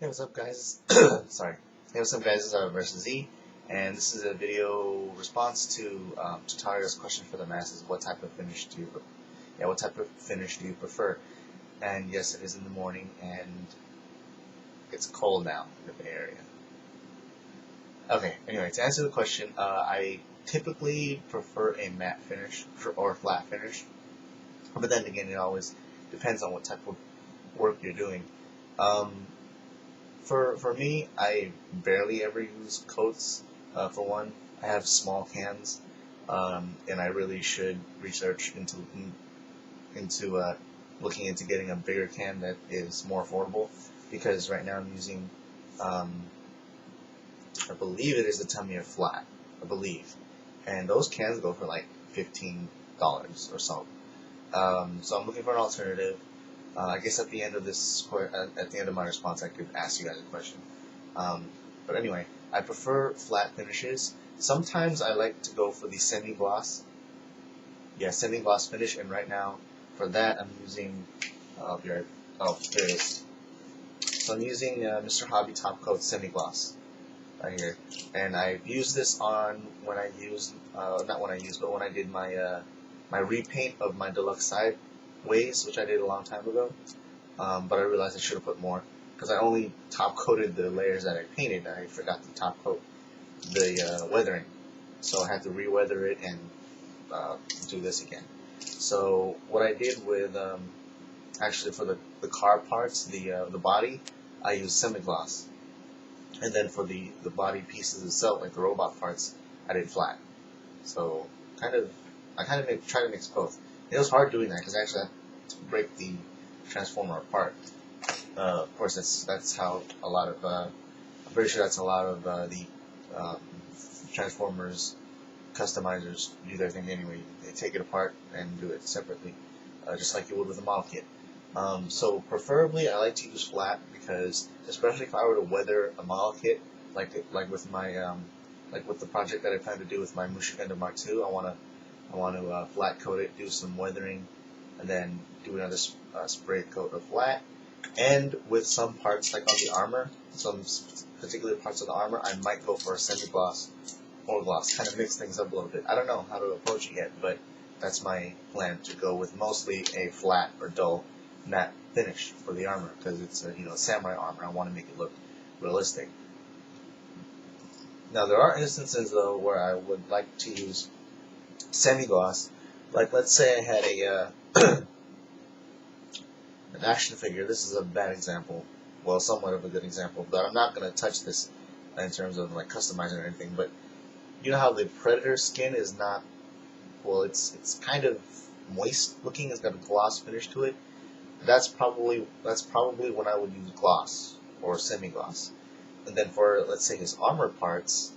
Hey, what's up, guys? Sorry. Hey, what's up, guys? This is versus Z, and this is a video response to Chetario's question for the masses. What type of finish do you prefer? And yes, it is in the morning, and it's cold now in the Bay Area. Okay. Anyway, to answer the question, I typically prefer a matte finish or flat finish, but then again, it always depends on what type of work you're doing. Um, For me, I barely ever use coats. For one, I have small cans, and I really should research into looking into getting a bigger can that is more affordable. Because right now I'm using, um, I believe it is the Tamiya Flat, I believe, and those cans go for like $15 or so. So I'm looking for an alternative. I guess at the end of at the end of my response, I could ask you guys a question. Um, but anyway, I prefer flat finishes. Sometimes I like to go for the semi-gloss. Yeah, semi-gloss finish. And right now, for that, I'm using. Here, here it is. So I'm using Mr. Hobby Top Coat Semi-Gloss right here, and I've used this on when I used not when I used, but when I did my repaint of my deluxe sideways, which I did a long time ago. But I realized I should have put more because I only top coated the layers that I painted. I forgot to top coat the weathering, so I had to re-weather it and do this again. So what I did with actually for the car parts, the body, I used semi-gloss, and then for the body pieces itself, like the robot parts, I did flat. So I tried to mix both. It was hard doing that because I actually had to break the transformer apart. Of course, that's how a lot of I'm pretty sure that's a lot of the um, transformers customizers do their thing anyway. They take it apart and do it separately, just like you would with a model kit. So preferably, I like to use flat because, especially if I were to weather a model kit, like with my like with the project that I plan to do with my Mushigunda Mark II, I want to flat coat it, do some weathering, and then do another spray coat of flat. And with some parts, like on the armor, some particular parts of the armor, I might go for a semi-gloss or gloss, kind of mix things up a little bit. I don't know how to approach it yet, but that's my plan, to go with mostly a flat or dull matte finish for the armor, because it's a samurai armor. I want to make it look realistic. Now there are instances though where I would like to use semi-gloss. Like, let's say I had an action figure. This is a bad example. Well, somewhat of a good example, but I'm not going to touch this in terms of like customizing or anything. But you know how the Predator skin is not, well, it's kind of moist looking. It's got a gloss finish to it. That's probably when I would use gloss or semi-gloss. And then for, let's say, his armor parts,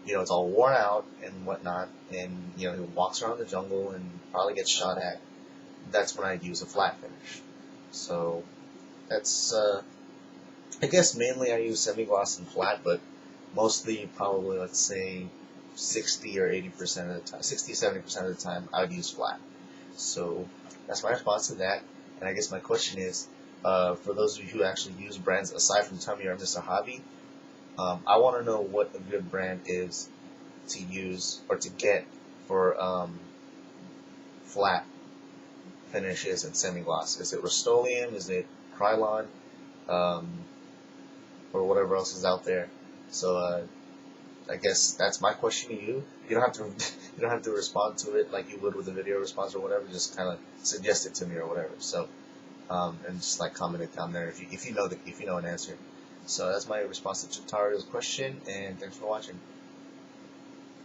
it's all worn out and whatnot, and he walks around the jungle and probably gets shot at. That's when I'd use a flat finish. So that's I guess mainly I use semi-gloss and flat, but mostly probably, let's say, 60 or 80% of the time, 60-70% of the time, I would use flat. So that's my response to that. And I guess my question is, for those of you who actually use brands aside from Tamiya or Mr. Hobby, I want to know what a good brand is to use or to get for flat finishes and semi-gloss. Is it Rust-Oleum? Is it Krylon? Um, or whatever else is out there. So I guess that's my question to you. You don't have to you don't have to respond to it like you would with a video response or whatever. Just kind of suggest it to me or whatever. So and just like comment it down there if you know an answer. So that's my response to Chetario's question, and thanks for watching.